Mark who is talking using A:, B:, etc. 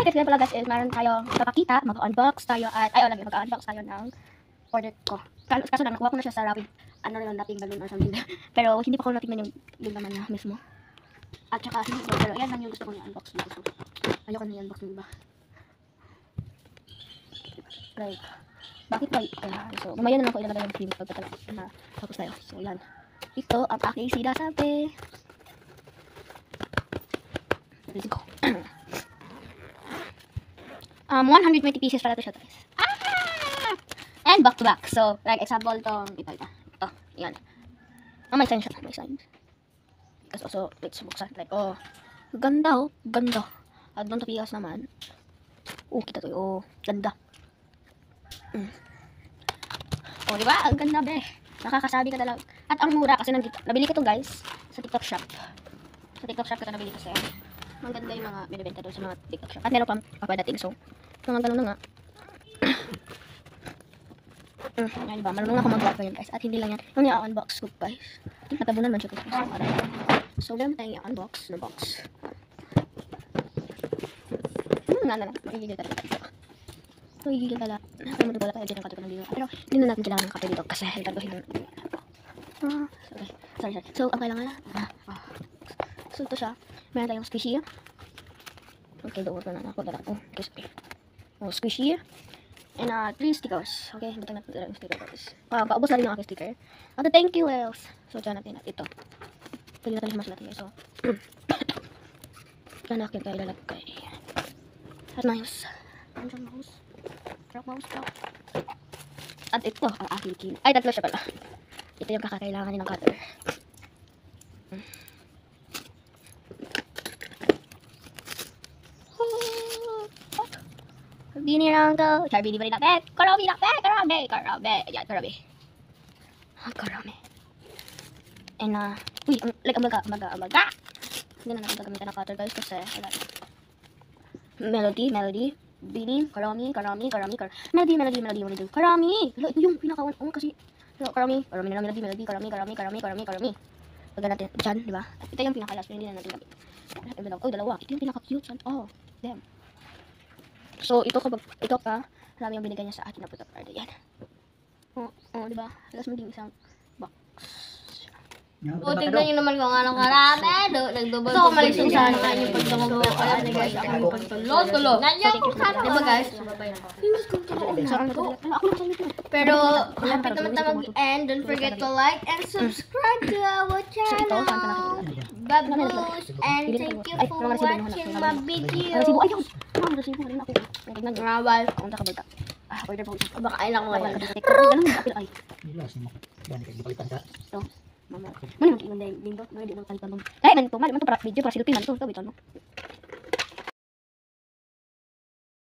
A: Kasi pala guys, meron tayong papakita, mag-unbox tayo at, mag-unbox tayo ng order ko. Kaso lang, nakuha ko na siya sa Rapid, nating balloon or something. Pero hindi pa ko natingnan yung laman niya mismo. At saka, pero yan lang yung gusto kong i-unbox dito. Ayoko na i-unbox yung iba. Like, bakit ba? So, mamaya na lang ko ilalagay yung cream pagkatapos na tapos tayo. So, yan. Ito ang aking sinasabi. Let's go. 120 pieces pala ito siya, guys. And back to back. So, like example tong ito. Yan. May sign siya. May sign. Kasi also, let's buksan. Like, ganda. At doon tapias naman. Kita to. Ganda. Diba? Ang ganda, be. Nakakasabi ka talaga. At ang mura kasi nabili ko to, guys, sa TikTok shop. Sa TikTok shop ko nabili kasi. Ang ganda yung mga binibenta doon sa mga TikTok shop. At meron pang papadating. So, mga ganun na nga. Yan diba? Marunong ako mag-vlog ngayon, guys. At hindi lang yan. Yung i-unbox ko, guys. Natabunan man siya, guys. So, meron tayong i-unbox na box. Magigigil talaga. Magigigil talaga. Ano mo pala tayo dyan ang kato ko ng video. Pero, hindi na natin kailangan ng kape dito. Kasi, gagawin na. Sorry. So, ang kailangan na. So, ito siya. Meron tayong squishy. Okay, doon ko na ako. Squishy. And 3 stickers. Okay, butang natin yung sticker, guys. Paubos na rin yung aking sticker. At thank you, Wells. So, dyan natin ito. Pwede natin mas natin. So, dyan natin tayo ilalagay. At mouse. Rock mouse. At ito ang aking kin. Ay, tatlo siya pala. Ito yung kakakailangan ng cutter. Binirang to. Charbi, di ba rin nakbet? Karami. Yan, karami. And, like, amaga. Hindi na natin gagamitan ng cutter, guys, kasi, melody. Bini, karami. Melody. Karami. Yung pinakawan, kasi, karami na melody. Karami. Pagka natin, dyan, di ba? Ito yung pinakalas, pero hindi na natin gamit. Dalawa. Ito yung pinaka-cute, damn. So, ito ka, marami yung binigay niya sa akin na puta card. Yan. Diba? Halos maging isang box.
B: Tignan nyo naman kung anong karami. Nagdubol
A: So, umalis yung sana nga yung pagdamag.
B: Ayan na guys, ako yung pagtulo. Nandiyan ko sana. Diba guys? Pero, lapit naman tayo mag-end. Don't forget to like and subscribe to our channel. Babush. And thank you for watching my video. Bye.
A: Order po.
B: Baka ay lang ngayon.
A: Mama. Mana yung ingon dahil lindot, mana di mo kalitan mo. Dahil man to para video para silpi man to, bitaw no.